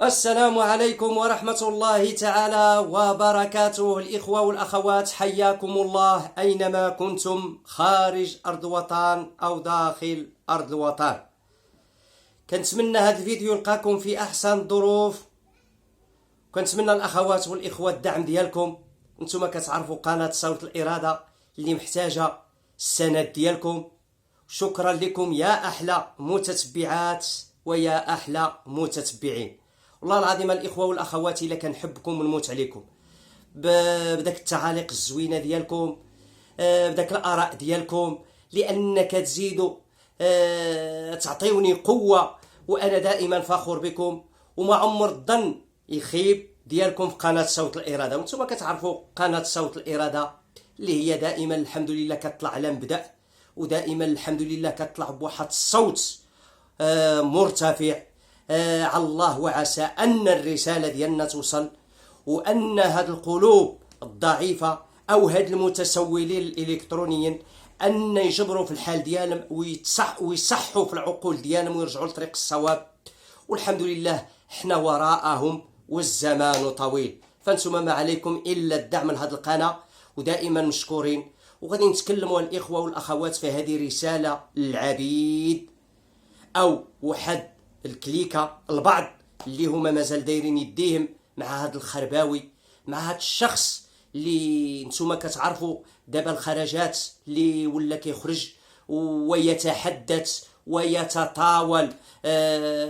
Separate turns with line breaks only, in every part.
السلام عليكم ورحمة الله تعالى وبركاته. الإخوة والأخوات، حياكم الله أينما كنتم خارج أرض الوطن أو داخل أرض الوطن. كنتمنى هذا الفيديو يلقاكم في أحسن الظروف. كنتمنى الأخوات والإخوة الدعم ديالكم. انتم كتعرفوا قناة صوت الإرادة اللي محتاجة السند ديالكم. شكرا لكم يا أحلى متتبعات ويا أحلى متتبعين. والله العظيم الإخوة والأخوات إلا كنحبكم ونموت عليكم بداك التعاليق الزوينة ديالكم، بداك الآراء ديالكم، لأنك تزيدوا تعطيوني قوة، وأنا دائما فخور بكم. وما عمر الظن يخيب ديالكم في قناة صوت الإرادة. وانتم كتعرفوا قناة صوت الإرادة اللي هي دائما الحمد لله كتطلع على مبدأ، ودائما الحمد لله كتطلع بواحد الصوت مرتفع على الله، وعسى أن الرسالة ديالنا توصل، وأن هاد القلوب الضعيفة أو هاد المتسولين الإلكترونيين أن يجبروا في الحال ديالهم ويصحوا في العقول ديالهم ويرجعوا لطريق الصواب. والحمد لله حنا وراءهم والزمان طويل. فانتم ما عليكم إلا الدعم لهاد القناة، ودائما مشكورين. وغادي نتكلموا الإخوة والأخوات في هذه رسالة للعبيد أو واحد الكليكة، البعض اللي هما مازال دايرين يديهم مع هذا الخرباوي، مع هذا الشخص اللي نتوما كتعرفوا دابا الخرجات اللي ولا كيخرج ويتحدث ويتطاول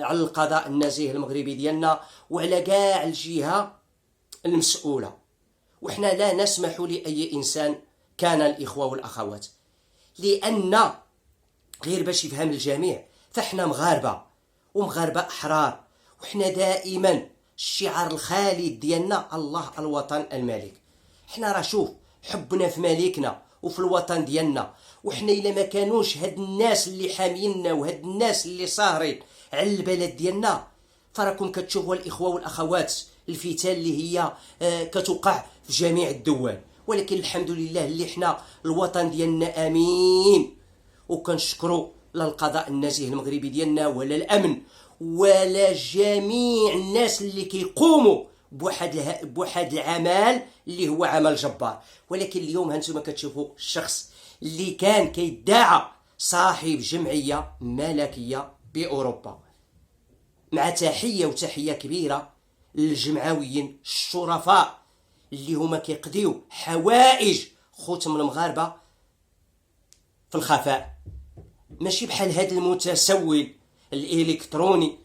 على القضاء النزيه المغربي ديالنا وعلى كاع الجهة المسؤولة. وحنا لا نسمح لأي إنسان كان الإخوة والأخوات، لأن غير باش يفهم الجميع فاحنا مغاربة ومغاربة أحرار، وحنا دائما الشعار الخالد ديالنا الله الوطن الملك. حنا راه شوف حبنا في ملكنا وفي الوطن ديالنا، وحنا إلا ما كانوش هاد الناس اللي حاميننا وهاد الناس اللي صاهرين على البلد ديالنا، فراكم كتشوفوا الإخوة والأخوات الفتن اللي هي كتوقع في جميع الدول. ولكن الحمد لله اللي حنا الوطن ديالنا أمين، وكنشكروا لا القضاء النزيه المغربي ديالنا ولا الأمن ولا جميع الناس اللي كيقوموا بواحد العمل اللي هو عمل جبار. ولكن اليوم هانتوما كتشوفوا الشخص اللي كان كيدعى صاحب جمعية ملكية بأوروبا، مع تحية وتحية كبيرة للجمعويين الشرفاء اللي هما كيقضيو حوائج خوتهم المغاربة في الخفاء، ماشي بحال هذا المتسول الالكتروني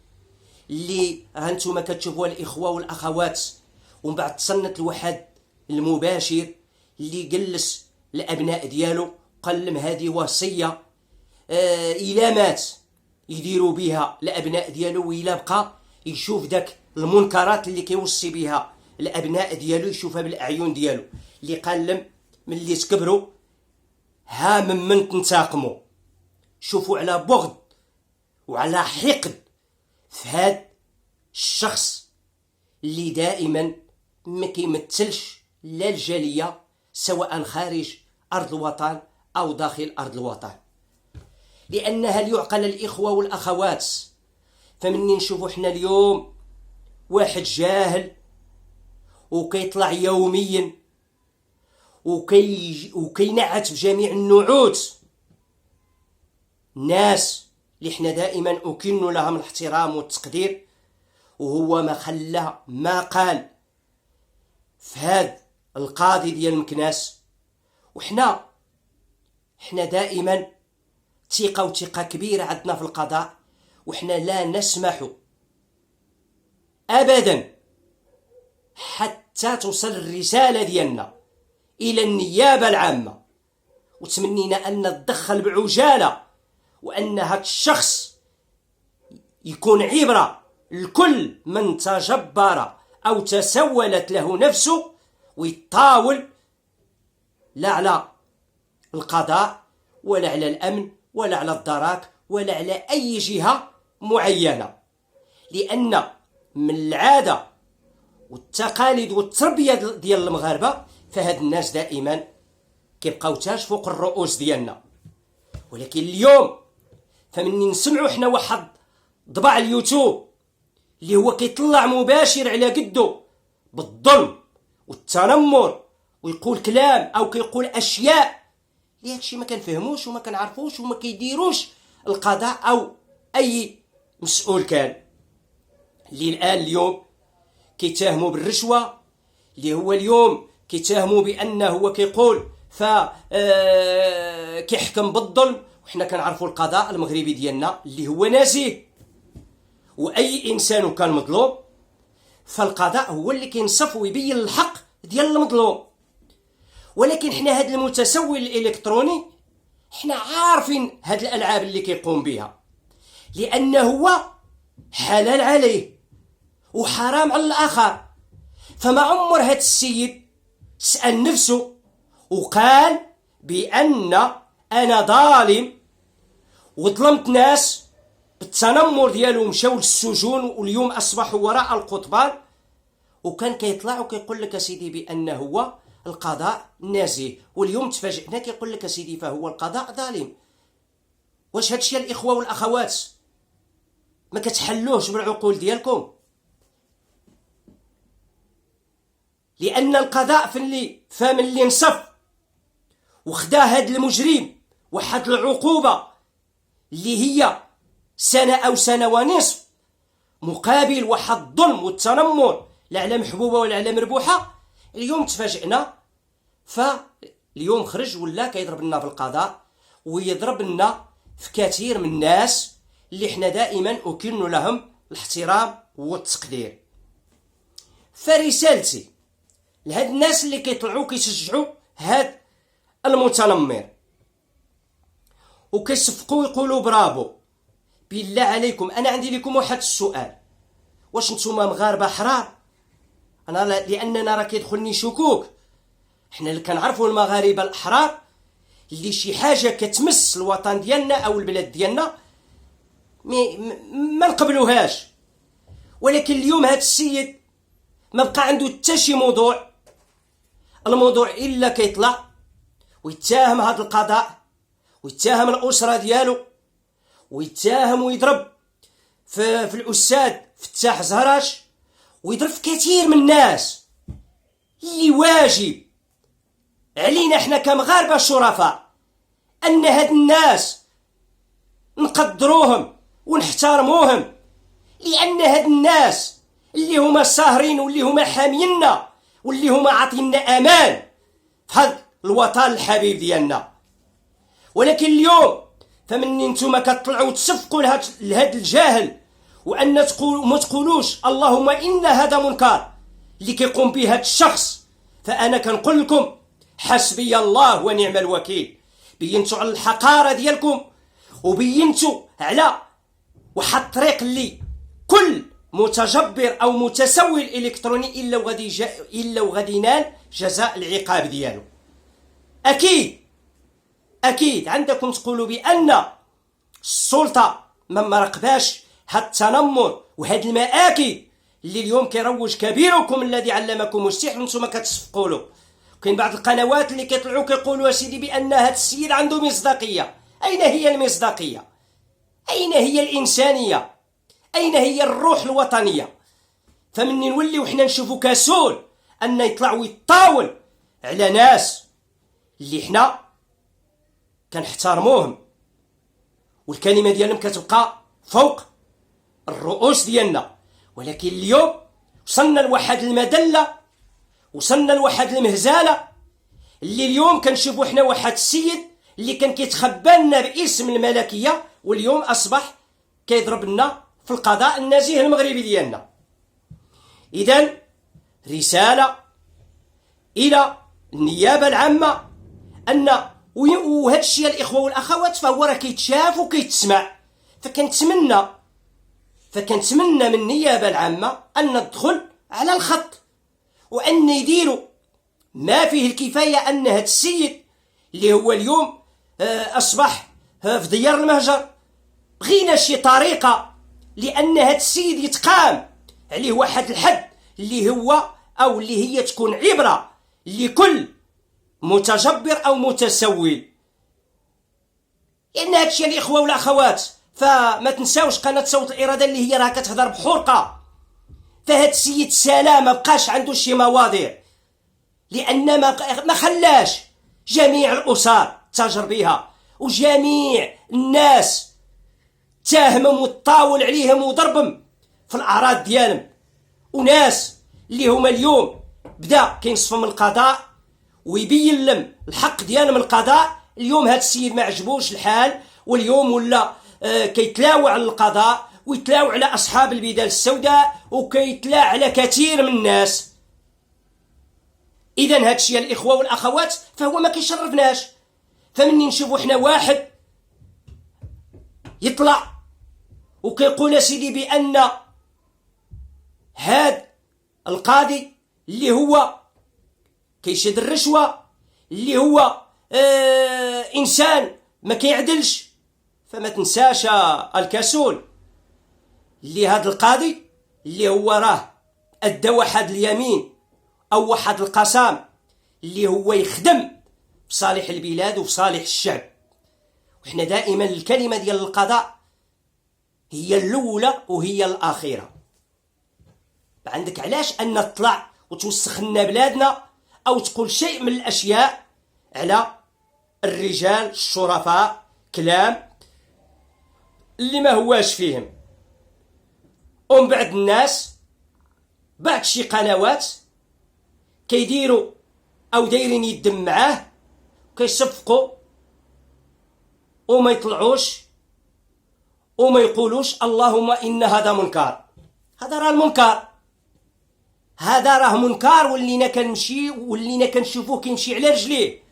اللي هانتوما كتشوفوا الاخوه والاخوات. ومن بعد تصنت لواحد المباشر اللي جلس الابناء ديالو قال لهم هذه وصيه الى مات يديروا بها الابناء ديالو، وإلا بقى يشوف داك المنكرات اللي كيوصي بها الابناء ديالو يشوفها بالاعين ديالو. اللي قال لهم ملي تكبروا ها من تنتقموا، شوفوا على بغض وعلى حقد في هاد الشخص اللي دائما ما كيمثلش لا الجالية سواء خارج أرض الوطن أو داخل أرض الوطن. لأن هل يعقل الإخوة والأخوات؟ فمني نشوفوا حنا اليوم واحد جاهل وكيطلع يوميا وكينعت بجميع النعوت ناس اللي حنا دائما أكن لهم الاحترام والتقدير، وهو ما خلى ما قال في هذا القاضي ديال مكناس. وحنا دائما ثقة كبيرة عندنا في القضاء، وحنا لا نسمح أبدا حتى توصل الرسالة ديالنا إلى النيابة العامة، وتمنينا أن نتدخل بعجالة، وأن هذا الشخص يكون عبرة لكل من تجبر أو تسولت له نفسه، ويطاول لا على القضاء ولا على الأمن ولا على الدراك ولا على أي جهة معينة. لأن من العادة والتقاليد والتربية ديال المغاربة فهاد الناس دائما كيبقاو تاج فوق الرؤوس ديالنا. ولكن اليوم فمني نسمعوا حنا واحد ضبع اليوتيوب اللي هو كيطلع مباشر على قده بالظلم والتنمر، ويقول كلام او كيقول اشياء اللي هادشي ما كنفهموش وما كنعرفوش وما كيديروش القضاء او اي مسؤول كان. اللي الان اليوم كيتهموا بالرشوه، اللي هو اليوم كيتهموا بانه هو كيقول كيحكم بالظلم، وحنا كنعرفوا القضاء المغربي ديالنا اللي هو نزيه، واي انسان كان مظلوم فالقضاء هو اللي كينصف ويبين الحق ديال المظلوم. ولكن حنا هاد المتسول الالكتروني حنا عارفين هاد الالعاب اللي كيقوم بها، لانه هو حلال عليه وحرام على الاخر. فما عمر هاد السيد سأل نفسه وقال بأن أنا ظالم وظلمت ناس بالتنمر ديالو، مشاو للسجون واليوم أصبحوا وراء القضبان، وكان كيطلع وكيقول لك سيدي بأن هو القضاء نزيه، واليوم تفاجئنا كيقول لك سيدي فهو القضاء ظالم. واش هادشي الإخوة والأخوات ما كتحلوهش بالعقول ديالكم؟ لأن القضاء فملي نصف وخدا هاد المجرم واحد العقوبة اللي هي سنة أو سنة ونصف مقابل واحد الظلم والتنمر لا على محبوبة ولا على مربوحة، اليوم تفاجئنا فاليوم خرج ولا كيضرب لنا في القضاء ويضرب لنا في كثير من الناس اللي حنا دائما أكن لهم الاحترام والتقدير. فرسالتي لهاد الناس اللي كيطلعوا كيشجعوا هاد المتنمر وكيصفقوا يقولوا برافو، بالله عليكم انا عندي لكم واحد السؤال، واش نتوما مغاربه احرار؟ انا لاننا راه كيدخلني شكوك. حنا اللي كنعرفوا المغاربه الاحرار اللي شي حاجه كتمس الوطن ديالنا او البلاد ديالنا ما نقبلوهاش. ولكن اليوم هاد السيد ما بقى عنده حتى شي الموضوع الا كيطلع ويتهم هذا القضاء ويتهم الاسره ديالو ويتهم ويضرب في الاستاذ فتاح زهراش ويضرب في كثير من الناس. اللي واجب علينا احنا كمغاربه شرفاء ان هاد الناس نقدروهم ونحترموهم، لان هاد الناس اللي هما ساهرين واللي هما حامينا واللي هما عاطينا امان في هذا الوطن الحبيب ديالنا. ولكن اليوم فمني نتوما كتطلعوا تصفقوا لهذا الجاهل وان ما تقولوش اللهم ان هذا منكر اللي كيقوم به هذا الشخص، فانا كنقول لكم حسبي الله ونعم الوكيل. بينتوا على الحقاره ديالكم وبينتوا على واحد الطريق اللي كل متجبر او متسول الكتروني الا وغادي ينال جزاء العقاب ديالو. اكيد عندكم تقولوا بان السلطه ما مراقباش هاد التنمر وهاد المآكل اللي اليوم كيروج كبيركم الذي علمكم السحر وانتم كتصفقوا له. كاين بعض القنوات اللي كيطلعوا كيقولوا سيدي بان هاد السيد عنده مصداقيه. اين هي المصداقيه؟ اين هي الانسانيه؟ اين هي الروح الوطنيه؟ فمني نوليو حنا نشوفوا كسول ان يطلعوا يطاول على ناس اللي حنا كنحترموهم والكلمه ديالهم كتبقى فوق الرؤوس ديالنا. ولكن اليوم وصلنا لواحد المدله، وصلنا لواحد المهزله اللي اليوم كنشوفوا حنا واحد السيد اللي كان كيتخبى لنا باسم الملكيه واليوم اصبح كيضرب لنا في القضاء النزيه المغربي ديالنا. اذا رساله الى النيابه العامه ان وهذا الشيء الاخوه والاخوات فهو راه كيتشاف وكيتسمع. فكنتمنى من النيابه العامه ان ندخل على الخط وان يديروا ما فيه الكفايه ان هذا السيد اللي هو اليوم اصبح في ديار المهجر بغينا شي طريقه لان هذا السيد يتقام عليه واحد الحد اللي هو او اللي هي تكون عبره لكل متجبر او متسول. لان هذا الشيء الاخوه والاخوات فما تنساوش قناه صوت الاراده اللي هي راه كتهضر بحرقه فهاد السيد سلام ما بقاش عنده شي مواضيع، لان ما خلاش جميع الاسر تاجر بها، وجميع الناس تاهمهم وتطاول عليهم وضربهم في الاعراض ديالهم، وناس اللي هما اليوم بدا كينصفهم من القضاء ويبين لهم الحق ديالهم من القضاء. اليوم هاد السيد ما عجبوش الحال، واليوم ولا كيتلاوى على القضاء ويتلاوى على اصحاب البدال السوداء وكيتلاوى على كثير من الناس. اذا هاد الشيء الاخوه والاخوات فهو ما كيشرفناش. فمني نشوفوا حنا واحد يطلع وكيقول سيدي بان هاد القاضي اللي هو كيشد الرشوه، اللي هو انسان ما كيعدلش، فما تنساش الكسول اللي هاد القاضي اللي هو راه ادى واحد اليمين او واحد القسم اللي هو يخدم بصالح البلاد وبصالح الشعب. وحنا دائما الكلمه ديال القضاء هي الاولى وهي الاخيره. عندك علاش ان تطلع وتوسخ لنا بلادنا او تقول شيء من الاشياء على الرجال الشرفاء، كلام اللي ما هواش فيهم، ومن بعد الناس بعد شي قنوات كيديروا او دايرين يدم معاه كيصفقوا وما يطلعوش وما يقولوش اللهم ان هذا منكر. هذا راه المنكر، هذا راه منكر، ولينا كنمشي ولينا كنشوفوه كيمشي على رجليه.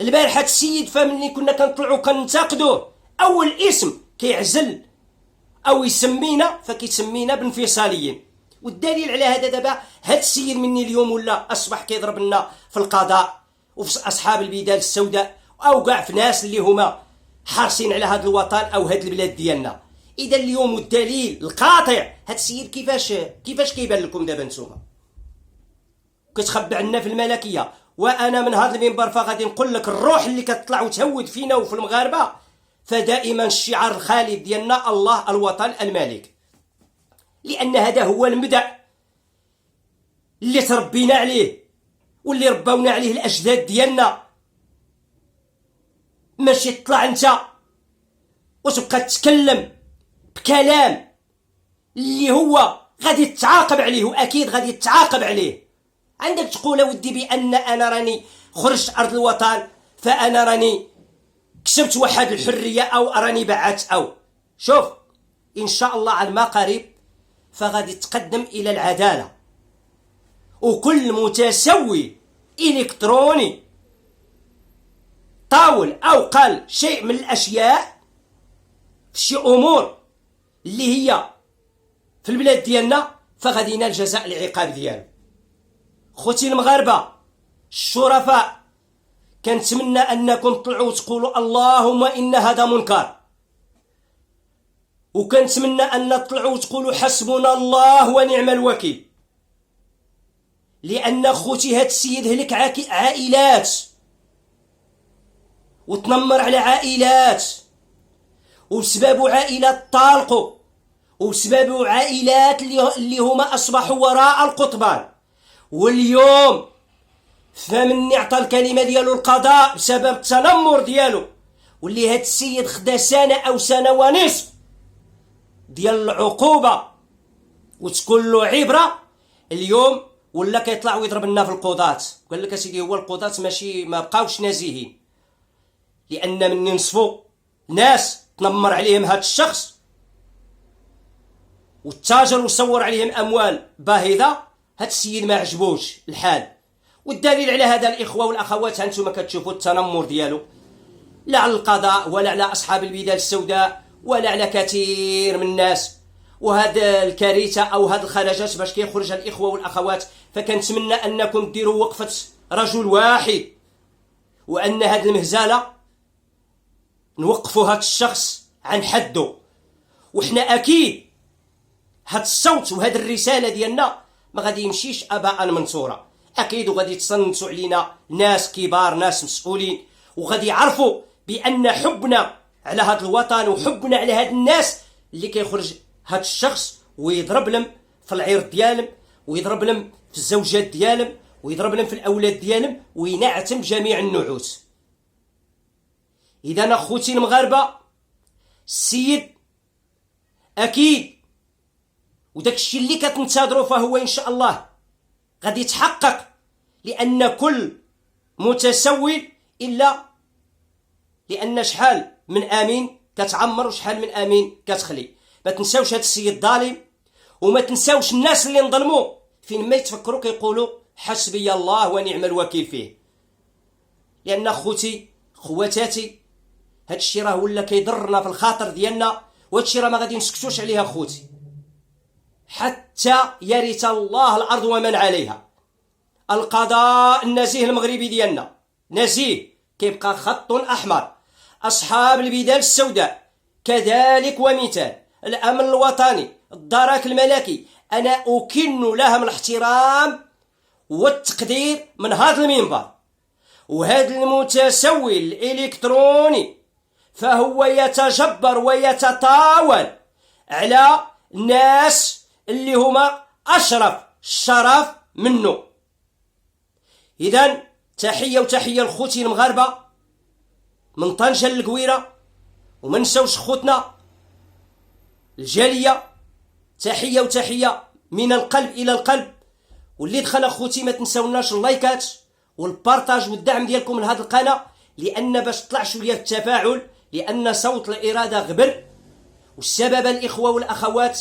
البارحة السيد فملي كنا كنطلعوا كننتقدوه اول اسم كيعزل او يسمينا فكيسمينا بانفصاليين. والدليل على هذا دابا هاد السيد مني اليوم ولا اصبح كيضرب لنا في القضاء وفي اصحاب البدال السوداء او كاع في ناس اللي هما حارسين على هذا الوطن او هاد البلاد ديالنا. اذا اليوم الدليل القاطع هاد السيد كيفاش كيبان لكم دابا نتوما كتخبى عنا في الملكيه. وانا من هذا المنبر فغادي نقول لك الروح اللي كتطلع وتهود فينا وفي المغاربه فدائما الشعار الخالد ديالنا الله الوطن الملك، لان هذا هو المبدأ اللي تربينا عليه واللي ربونا عليه الاجداد ديالنا. ماشي تطلع انت وتبقى تتكلم بكلام اللي هو غادي تتعاقب عليه، واكيد غادي تتعاقب عليه. عندك تقول ودي بان انا راني خرجت ارض الوطن فانا راني كسبت واحد الحريه او راني بعت او شوف ان شاء الله على ما قريب فغادي تقدم الى العداله، وكل متسوي الكتروني طاول او قال شيء من الاشياء في شي امور اللي هي في البلاد ديالنا فغادي ينال جزاء العقاب ديالو. خوتي المغاربه الشرفاء كنتمنى انكم تطلعوا وتقولوا اللهم ان هذا منكر، وكنتمنى ان تطلعوا وتقولوا حسبنا الله ونعم الوكيل، لان خوتي هاد السيد هلك عائلات وتنمر على عائلات، وبسبب عائلات طالقوا، وبسبب عائلات اللي هما اصبحوا وراء القضبان. واليوم فمن عطى الكلمه ديالو القضاء بسبب التنمر ديالو، واللي هاد السيد خدا سنه او سنه ونصف ديال العقوبه وتكون له عبره، اليوم ولا كيطلع ويضرب لنا في القضاة. قال لك اسيدي هو القضاة ماشي ما بقاوش نزيهين، لان من نصفوا ناس تنمر عليهم هاد الشخص والتاجر وصور عليهم اموال باهظه، هاد السيد ما عجبوش الحال. والدليل على هذا الاخوه والاخوات هانتوما كتشوفوا التنمر ديالو لا على القضاء ولا على اصحاب البدال السوداء ولا على كثير من الناس. وهذا الكارثه او هاد الخرجات باش كيخرج الاخوه والاخوات فكنتمنى انكم ديروا وقفه رجل واحد، وان هاد المهزله نوقفوا هاد الشخص عن حده. وحنا اكيد هاد الصوت وهاد الرساله ديالنا ما غادي يمشيش اباء منصوره، اكيد وغادي تصنتوا علينا ناس كبار ناس مسؤولين، وغادي يعرفوا بان حبنا على هاد الوطن وحبنا على هاد الناس اللي كيخرج هاد الشخص ويضرب لهم في العرض ديالهم، ويضرب لهم في الزوجات ديالهم، ويضرب لهم في الاولاد ديالهم، وينعتم جميع النعوت. اذا اخوتي المغاربه، السيد اكيد وداك الشيء اللي كتنتظروا فهو ان شاء الله غادي يتحقق، لان كل متسول الا لان شحال من امين كتعمر وشحال من امين كتخلي. ما تنساوش هذا السيد ظالم، وما تنساوش الناس اللي انظلموا فين ما يتفكروا كيقولوا حسبي الله ونعم الوكيل فيه. لان اخوتي خواتاتي، هذا الشيء راه ولا كيضرنا في الخاطر ديالنا، وهذا الشيء راه ما غادي نسكتوش عليه اخوتي حتى يرث الله الارض ومن عليها. القضاء النزيه المغربي ديالنا نزيه، كيبقى خط احمر. اصحاب البدال السوداء كذلك، ومثال الامن الوطني، الدرك الملكي، انا اكن لهم الاحترام والتقدير من هذا المنبر. وهذا المتسول الالكتروني فهو يتجبر ويتطاول على ناس اللي هما اشرف الشرف منه. اذا تحيه وتحيه لخوتي المغاربه من طنجه للقويره، وما نساوش خوتنا الجاليه، تحيه وتحيه من القلب الى القلب. واللي دخل اخوتي ما تنساوناش اللايكات والبارطاج والدعم ديالكم لهذه القناه، لان باش طلع شويه التفاعل، لان صوت الاراده غبر، والسبب الاخوه والاخوات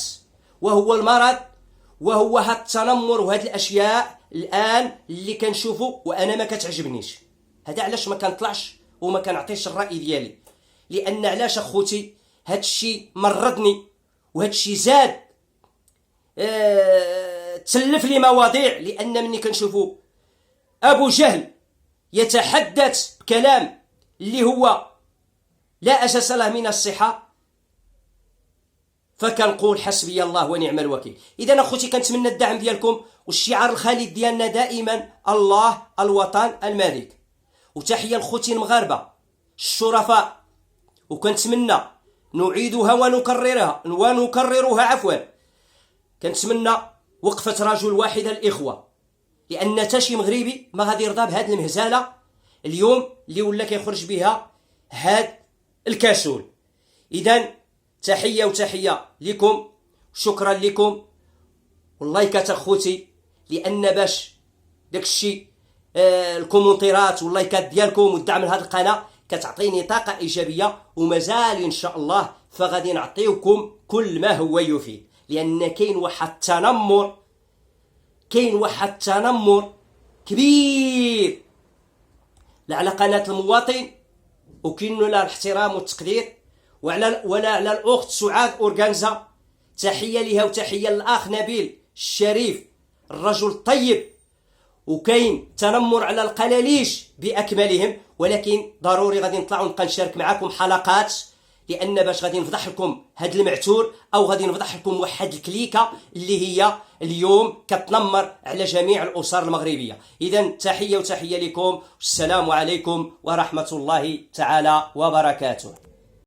وهو المرض، وهو هاد التنمر وهاد الاشياء الان اللي كنشوفوا وانا ما كتعجبنيش. هذا علاش ما كنطلعش وما كنعطيش الراي ديالي، لان علاش اخوتي هاد الشيء مرضني، وهاد الشيء زاد تسلف لي مواضيع. لان مني كنشوفوا ابو جهل يتحدث بكلام اللي هو لا اساس له من الصحه، فكنقول حسبي الله ونعم الوكيل. اذا اخوتي كنتمنى الدعم ديالكم، والشعار الخالد ديالنا دائما الله الوطن الملك. وتحيه لخوتي المغاربه الشرفاء، وكنتمنى نعيدها ونكررها عفوا. كنتمنى وقفه رجل واحد الاخوه، لان حتى شي مغربي ما غادي يرضى بهذه المهزله اليوم اللي ولا كيخرج بها هاد الكسول. اذا تحيه وتحيه لكم، شكرا لكم، واللايكات اخوتي، لان باش داكشي الكومونتيرات واللايكات ديالكم والدعم لهذه القناه كتعطيني طاقه ايجابيه، ومازال ان شاء الله فغادي نعطيوكم كل ما هو يفيد. لان كاين واحد التنمر كبير على قناه المواطن، وكاين له الاحترام والتقدير، ولا على الاخت سعاد اورغانزا، تحيه لها وتحيه للاخ نبيل الشريف الرجل الطيب. وكاين تنمر على القلاليش باكملهم، ولكن ضروري غادي نطلع ونبقى نشارك معكم حلقات، لان باش غادي نفضح لكم هاد المعتور، او غادي نفضح لكم واحد الكليكه اللي هي اليوم كتنمر على جميع الاسر المغربيه. اذا تحيه وتحيه لكم، والسلام عليكم ورحمه الله تعالى وبركاته.